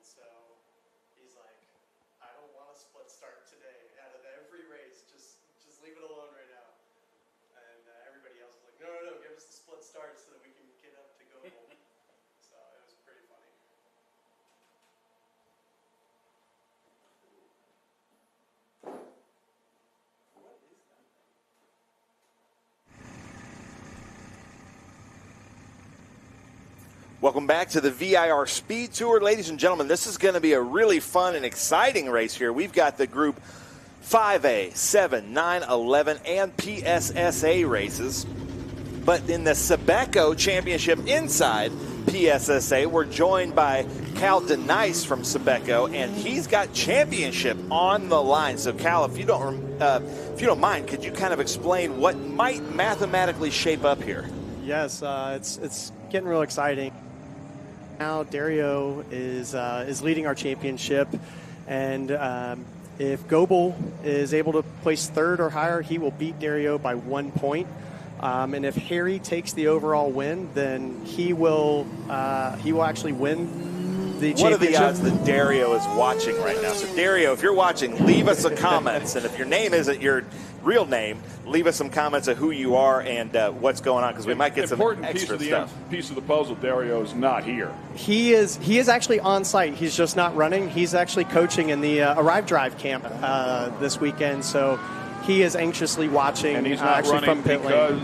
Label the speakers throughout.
Speaker 1: so he's like, I don't want a split start today. Out of every race, just leave it alone right now. And everybody else was like, no, give us the split start so that we can get up to go home. So it was pretty funny. What is that?
Speaker 2: Welcome back to the VIR SpeedTour. Ladies and gentlemen, this is going to be a really fun and exciting race here. We've got the Group 5A, 7, 9, 11, and PSSA races. But in the Sebeco Championship inside PSSA, we're joined by Cal Denice from Sebeco, and he's got championship on the line. So, Cal, if you don't mind, could you kind of explain what might mathematically shape up here?
Speaker 1: Yes, it's getting real exciting. Now Dario is leading our championship, and if Goebel is able to place third or higher, he will beat Dario by 1 point. And if Harry takes the overall win, then he will actually win the championship.
Speaker 2: What are the odds that Dario is watching right now? So Dario, if you're watching, leave us some comments, and if your name isn't your real name, leave us some comments of who you are and what's going on, because we might get some extra stuff.
Speaker 3: Piece of the puzzle, Dario is not here.
Speaker 1: He is actually on site. He's just not running. He's actually coaching in the Arrive Drive camp this weekend, so he is anxiously watching.
Speaker 3: And he's not
Speaker 1: actually
Speaker 3: running
Speaker 1: from pit
Speaker 3: because?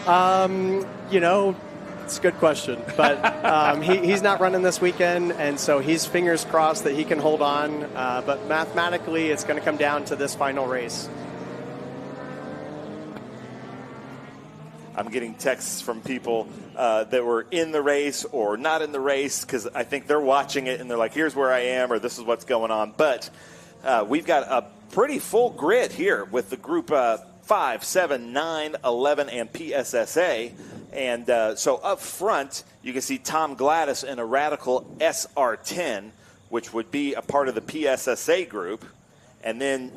Speaker 1: lane. It's a good question, but he's not running this weekend, and so he's fingers crossed that he can hold on, but mathematically it's going to come down to this final race.
Speaker 2: I'm getting texts from people that were in the race or not in the race, because I think they're watching it and they're like, here's where I am, or this is what's going on. But we've got a pretty full grid here with the Group 5, 7, 9, 11, and PSSA. And so up front, you can see Tom Gladys in a Radical SR10, which would be a part of the PSSA group. And then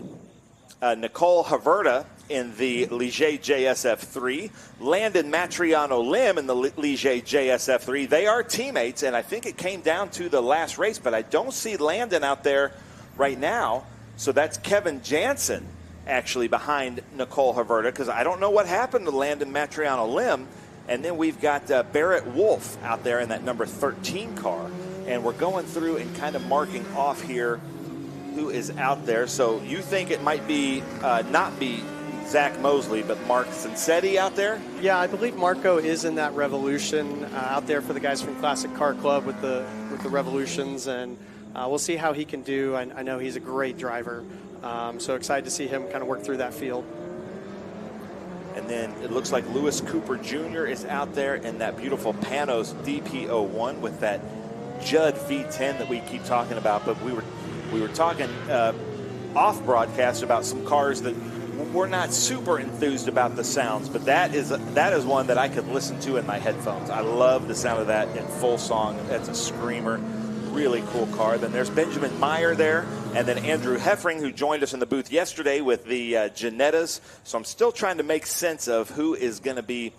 Speaker 2: Nicole Haverda in the Ligier JSF3, Landon Matriano Lim in the Ligier JSF3. They are teammates, and I think it came down to the last race, but I don't see Landon out there right now. So that's Kevin Jansen actually behind Nicole Haverda, because I don't know what happened to Landon Matriano Lim. And then we've got Barrett Wolf out there in that number 13 car. And we're going through and kind of marking off here who is out there. So you think it might be not be Zach Mosley, but Mark Cincetti out there?
Speaker 1: Yeah, I believe Marco is in that Revolution out there for the guys from Classic Car Club with the Revolutions, and we'll see how he can do. I know he's a great driver, so excited to see him kind of work through that field.
Speaker 2: And then it looks like Lewis Cooper Jr. is out there in that beautiful Panos DP01 with that Judd V10 that we keep talking about. But we were talking off broadcast about some cars that we're not super enthused about the sounds, but that is one that I could listen to in my headphones. I love the sound of that in full song. That's a screamer. Really cool car. Then there's Benjamin Meyer there, and then Andrew Heffring, who joined us in the booth yesterday with the Ginettas. So I'm still trying to make sense of who is going to be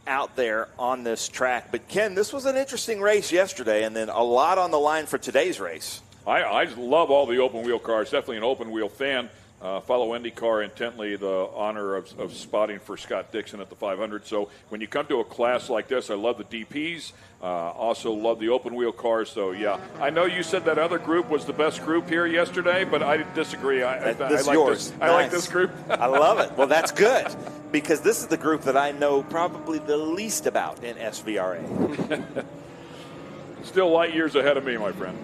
Speaker 2: out there on this track. But Ken, this was an interesting race yesterday, and then a lot on the line for today's race.
Speaker 3: I love all the open wheel cars. Definitely an open wheel fan. Follow IndyCar intently, the honor of spotting for Scott Dixon at the 500. So when you come to a class like this, I love the DPs. Also love the open wheel cars. So, yeah, I know you said that other group was the best group here yesterday, but I disagree. I like this group.
Speaker 2: I love it. Well, that's good, because this is the group that I know probably the least about in SVRA.
Speaker 3: Still light years ahead of me, my friend.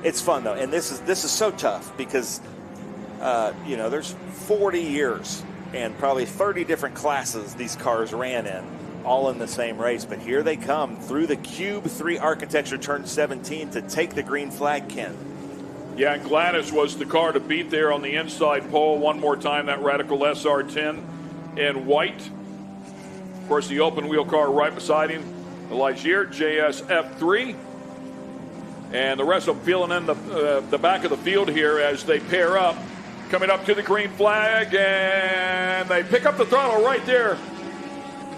Speaker 2: It's fun, though, and this is so tough because there's 40 years and probably 30 different classes these cars ran in, all in the same race. But here they come through the Cube 3 architecture, turn 17, to take the green flag, Ken.
Speaker 3: Yeah, and Gladys was the car to beat there on the inside pole. One more time, that Radical SR10 in white. Of course, the open wheel car right beside him, the Ligier JSF3. And the rest of them feeling in the back of the field here as they pair up. Coming up to the green flag, and they pick up the throttle right there.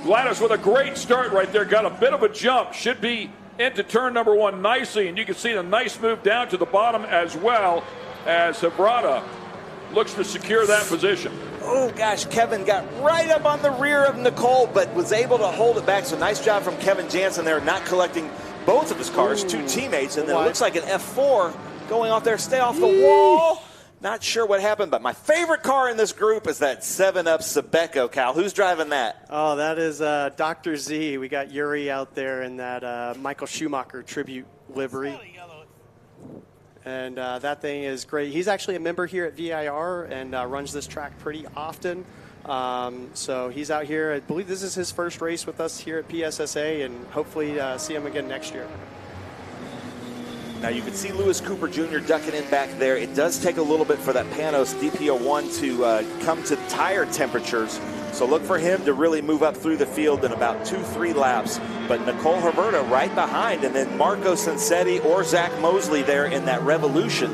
Speaker 3: Gladys with a great start right there. Got a bit of a jump. Should be into turn number 1 nicely, and you can see the nice move down to the bottom as well as Habrada looks to secure that position.
Speaker 2: Oh, gosh, Kevin got right up on the rear of Nicole, but was able to hold it back. So nice job from Kevin Jansen there, not collecting both of his cars, 2 teammates. And then it looks like an F4 going off there. Stay off the wall. Not sure what happened, but my favorite car in this group is that 7-Up Sebeco, Cal. Who's driving that?
Speaker 1: Oh, that is Dr. Z. We got Yuri out there in that Michael Schumacher tribute livery. And that thing is great. He's actually a member here at VIR and runs this track pretty often. So he's out here. I believe this is his first race with us here at PSSA, and hopefully see him again next year.
Speaker 2: Now you can see Lewis Cooper Jr. ducking in back there. It does take a little bit for that Panos DP01 to come to tire temperatures. So look for him to really move up through the field in about 2-3 laps. But Nicole Haberta right behind, and then Marco Sansetti or Zach Mosley there in that Revolution.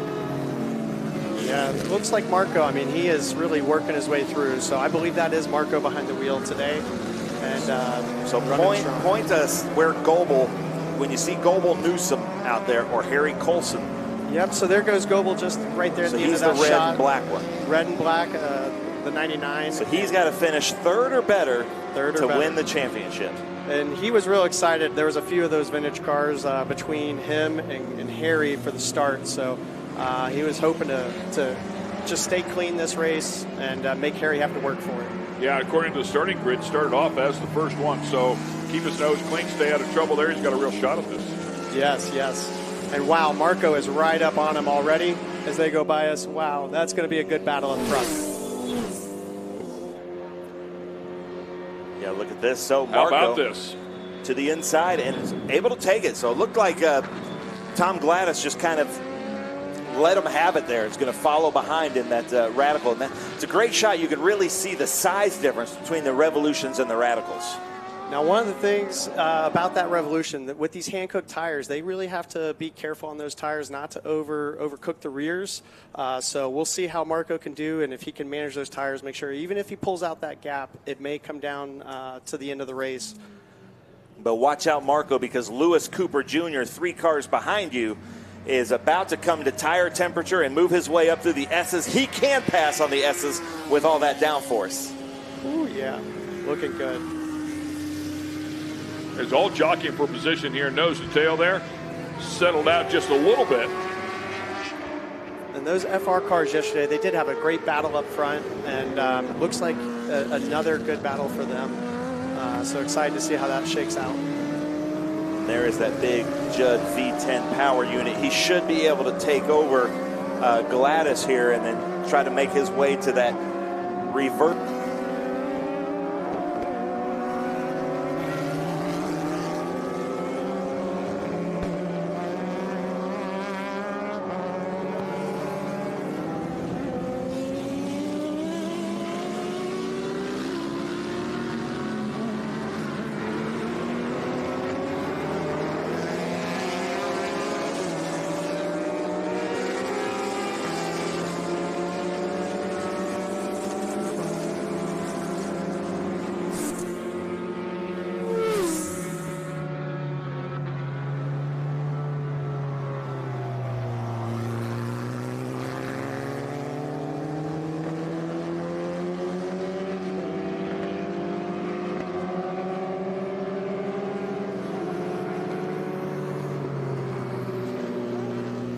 Speaker 1: Yeah, it looks like Marco. I mean, he is really working his way through. So I believe that is Marco behind the wheel today. And
Speaker 2: so point us where Goebel, when you see Goebel Newsom out there, or Harry Colson.
Speaker 1: Yep, so there goes Goebel just right there at the end of that shot.
Speaker 2: So he's the red and black one.
Speaker 1: Red and black, the 99.
Speaker 2: So he's got to finish third or better to win the championship.
Speaker 1: And he was real excited. There was a few of those vintage cars between him and Harry for the start. So he was hoping to just stay clean this race and make Harry have to work for it.
Speaker 3: Yeah, according to the starting grid, started off as the first one. So keep his nose clean, stay out of trouble there. He's got a real shot at this.
Speaker 1: Yes, yes. And wow, Marco is right up on him already as they go by us. Wow, that's going to be a good battle up front.
Speaker 2: Yeah, look at this. So Marco,
Speaker 3: how about this?
Speaker 2: To the inside and is able to take it. So it looked like Tom Gladys just kind of let him have it there. It's going to follow behind in that Radical. And it's a great shot. You can really see the size difference between the Revolutions and the Radicals.
Speaker 1: Now, one of the things about that Revolution, that with these Hankook tires, they really have to be careful on those tires not to overcook the rears. So we'll see how Marco can do, and if he can manage those tires, make sure even if he pulls out that gap, it may come down to the end of the race.
Speaker 2: But watch out, Marco, because Lewis Cooper Jr., 3 cars behind you, is about to come to tire temperature and move his way up through the S's. He can pass on the S's with all that downforce.
Speaker 1: Ooh, yeah, looking good.
Speaker 3: There's all jockeying for position here, nose to tail there. Settled out just a little bit.
Speaker 1: And those FR cars yesterday, they did have a great battle up front, and looks like another good battle for them. So excited to see how that shakes out.
Speaker 2: And there is that big Judd V10 power unit. He should be able to take over Gladys here and then try to make his way to that revert.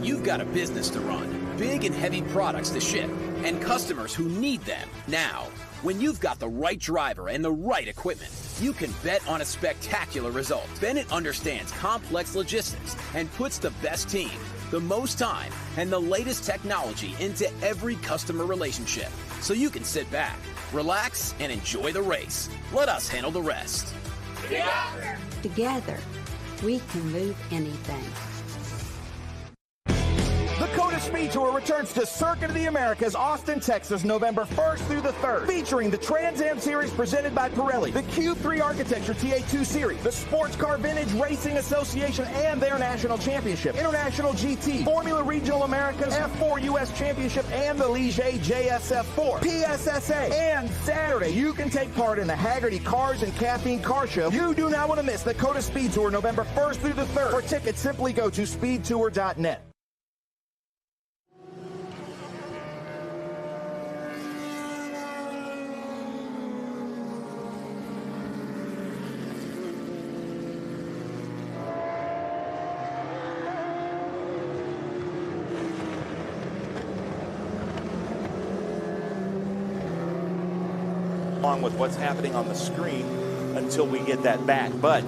Speaker 4: You've got a business to run, big and heavy products to ship, and customers who need them now. When you've got the right driver and the right equipment, you can bet on a spectacular result. Bennett understands complex logistics and puts the best team, the most time, and the latest technology into every customer relationship. So you can sit back, relax, and enjoy the race. Let us handle the rest.
Speaker 5: Together, we can move anything.
Speaker 6: The Kona
Speaker 5: VIR SpeedTour returns to Circuit of the Americas, Austin, Texas, November 1st through the 3rd, featuring the Trans Am Series presented by Pirelli, the Q3 Architecture TA2 Series, the Sports Car Vintage Racing Association and their National Championship, International GT, Formula Regional Americas, F4 US Championship, and the Ligier JSF4, PSSA. And Saturday, you can take part in the Haggerty Cars and Caffeine Car Show. You do not want to miss the COTA Speed Tour November 1st through the 3rd. For tickets, simply go to speedtour.net.
Speaker 2: Along with what's happening on the screen until we get that back. But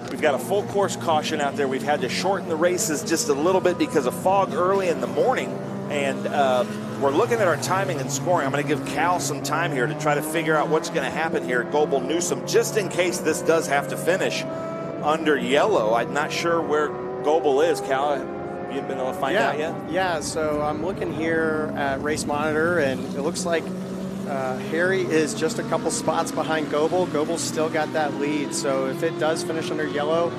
Speaker 2: we've got a full course caution out there. We've had to shorten the races just a little bit because of fog early in the morning. And we're looking at our timing and scoring. I'm going to give Cal some time here to try to figure out what's going to happen here at Goebel Newsom, just in case this does have to finish under yellow. I'm not sure where Goebel is. Cal, you haven't been able to find out yet?
Speaker 1: Yeah, so I'm looking here at Race Monitor, and it looks like Harry is just a couple spots behind Goebel. Goebel's still got that lead, so if it does finish under yellow,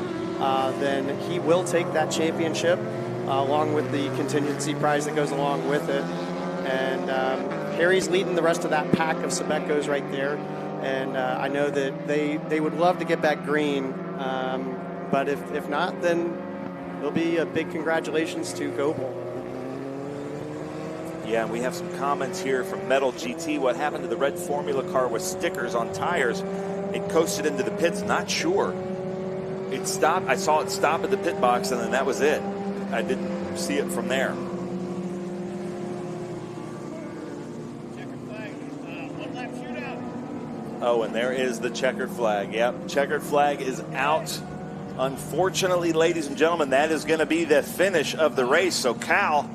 Speaker 1: then he will take that championship along with the contingency prize that goes along with it. And Harry's leading the rest of that pack of Sebecos right there. And I know that they would love to get back green, but if not, then it'll be a big congratulations to Goebel.
Speaker 2: Yeah, and we have some comments here from Metal GT. What happened to the red Formula car with stickers on tires? It coasted into the pits. Not sure. It stopped. I saw it stop at the pit box, and then that was it. I didn't see it from there.
Speaker 6: Checkered flag. One lap shootout.
Speaker 2: Oh, and there is the checkered flag. Yep, checkered flag is out. Unfortunately, ladies and gentlemen, that is going to be the finish of the race. So, Cal,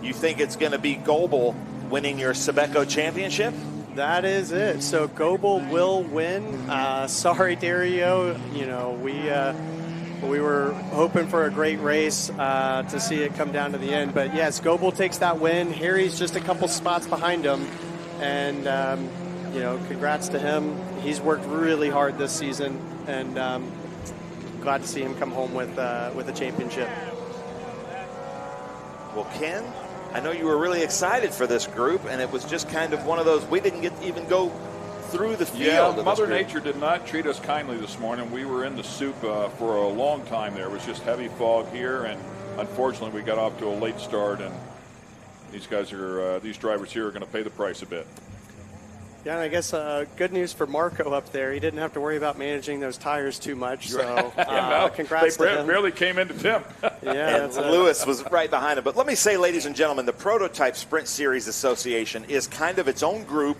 Speaker 2: you think it's going to be Goebel winning your Sebeco championship?
Speaker 1: That is it. So Goebel will win. Sorry, Dario. You know, we were hoping for a great race to see it come down to the end. But yes, Goebel takes that win. Harry's just a couple spots behind him, and you know, congrats to him. He's worked really hard this season, and glad to see him come home with a championship.
Speaker 2: Well, Ken, I know you were really excited for this group, and it was just kind of one of those, we didn't get to even go through the field.
Speaker 3: Yeah, Mother Nature did not treat us kindly this morning. We were in the soup for a long time there. It was just heavy fog here, and unfortunately we got off to a late start, and these drivers here are going to pay the price a bit.
Speaker 1: Yeah, and I guess good news for Marco up there. He didn't have to worry about managing those tires too much. So congrats to him.
Speaker 3: They barely came into Tim.
Speaker 1: Yeah,
Speaker 2: and Lewis was right behind him. But let me say, ladies and gentlemen, the Prototype Sprint Series Association is kind of its own group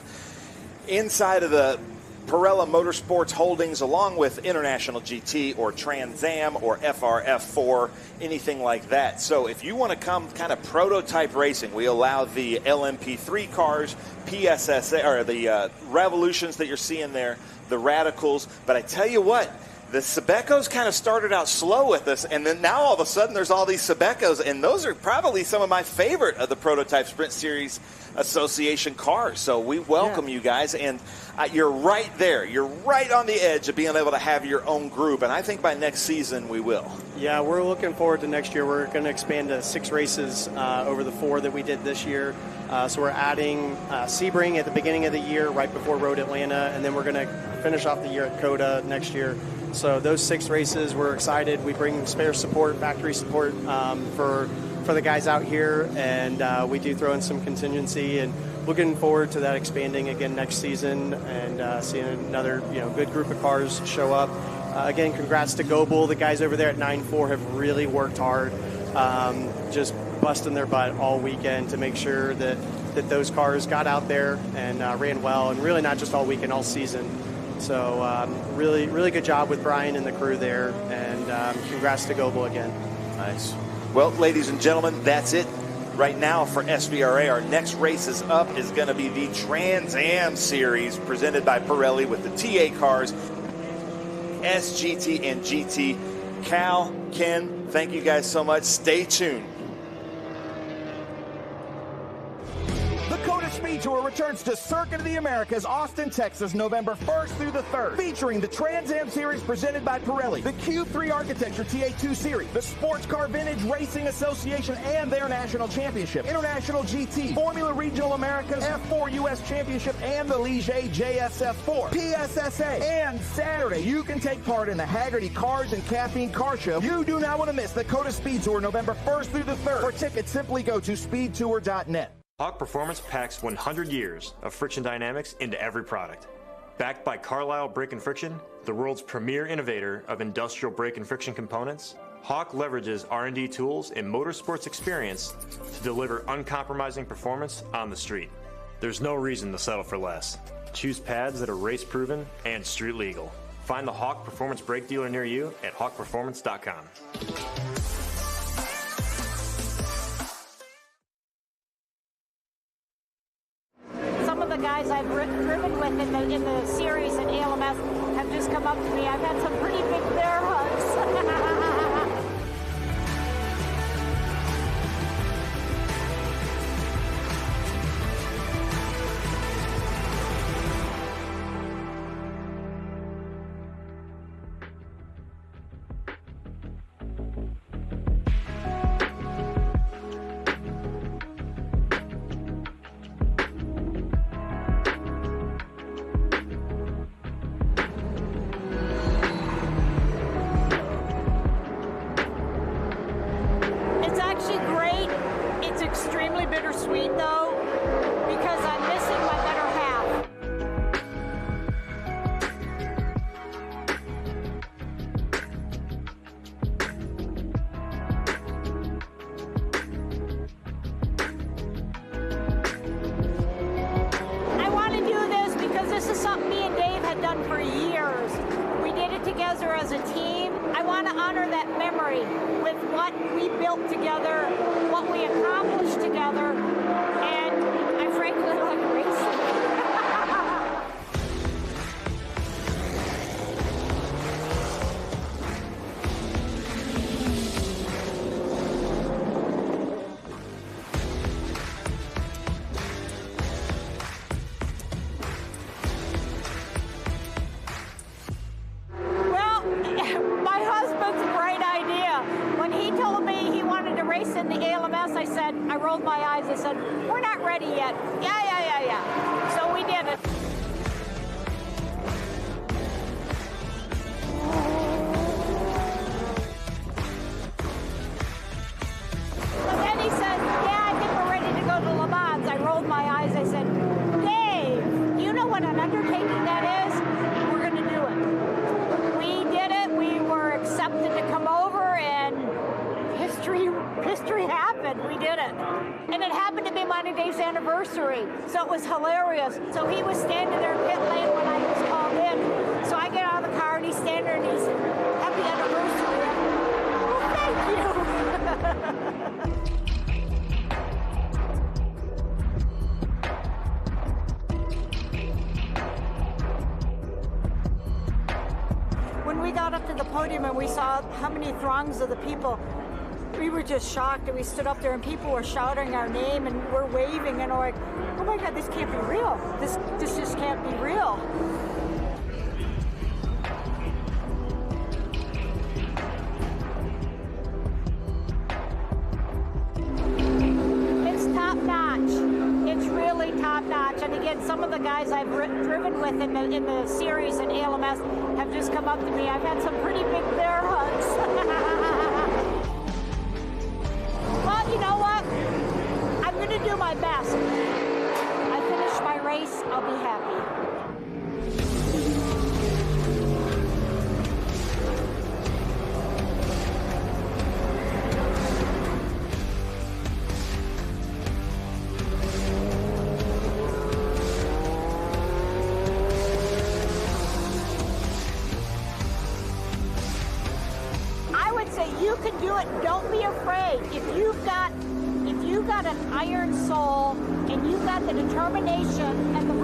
Speaker 2: inside of the Pirelli Motorsports Holdings, along with International GT or Trans Am or FRF4, anything like that. So if you want to come kind of prototype racing, we allow the LMP3 cars, PSSA, or the Revolutions that you're seeing there, the Radicals. But I tell you what, the Sebecos kind of started out slow with us, and then now all of a sudden there's all these Sebecos, and those are probably some of my favorite of the Prototype Sprint Series Association cars. So we welcome you guys, and you're right there. You're right on the edge of being able to have your own group, and I think by next season we will.
Speaker 1: Yeah, we're looking forward to next year. We're going to expand to 6 races over the 4 that we did this year. So we're adding Sebring at the beginning of the year, right before Road Atlanta, and then we're going to finish off the year at COTA next year. So those 6 races, we're excited. We bring spare support, factory support for the guys out here, and we do throw in some contingency, and looking forward to that expanding again next season and seeing another good group of cars show up. Again, congrats to Goebel. The guys over there at 9-4 have really worked hard, just busting their butt all weekend to make sure that those cars got out there and ran well, and really not just all weekend, all season. So really, really good job with Brian and the crew there, and congrats to Goebel again.
Speaker 2: Nice. Well, ladies and gentlemen, that's it right now for SVRA. Our next race is up is going to be the Trans Am Series presented by Pirelli with the TA cars, SGT and GT. Cal, Ken, thank you guys so much. Stay tuned.
Speaker 5: SpeedTour returns to Circuit of the Americas, Austin, Texas, November 1st through the 3rd, featuring the Trans Am Series presented by Pirelli, the Q3 Architecture TA2 Series, the Sports Car Vintage Racing Association and their National Championship, International GT, Formula Regional Americas, F4 US Championship, and the Ligier JSF4, PSSA. And Saturday, you can take part in the Haggerty Cars and Caffeine Car Show. You do not want to miss the COTA Speed Tour November 1st through the 3rd. For tickets, simply go to speedtour.net.
Speaker 7: Hawk Performance packs 100 years of friction dynamics into every product. Backed by Carlisle Brake and Friction, the world's premier innovator of industrial brake and friction components, Hawk leverages R&D tools and motorsports experience to deliver uncompromising performance on the street. There's no reason to settle for less. Choose pads that are race-proven and street legal. Find the Hawk Performance brake dealer near you at hawkperformance.com.
Speaker 8: Some of the guys I've driven with in the series at ALMS have just come up to me. I've had some pretty big bear hugs. Bittersweet though, because I'm missing my better half. I want to do this because this is something me and Dave had done for years. We did it together as a team. I want to honor that memory with what we built together, what we accomplished together, and I frankly like racing. In the ALMS, I rolled my eyes. I said, we're not ready yet. Yeah. So we did it. So then he said, yeah, I think we're ready to go to Le Mans. I rolled my eyes. I said, Dave, you know what an undertaking that is? We're going to do it. We did it. We were accepted to come over, and history happened. We did it. And it happened to be mine and Dave's anniversary. So it was hilarious. So he was standing there in pit lane when I was called in. So I get out of the car and he's standing there and he's, happy anniversary. Well, thank you. When we got up to the podium and we saw how many throngs of the people, we were just shocked, and we stood up there and people were shouting our name and we're waving and we're like, oh my God, this can't be real. This just can't be real. It's top notch. It's really top notch. And again, some of the guys I've driven with in the series at ALMS have just come up to me. I've had some pretty big bear hugs. Well, you know what? I'm going to do my best. I finish my race, I'll be happy. You can do it. Don't be afraid. If you've got an iron soul and you've got the determination and the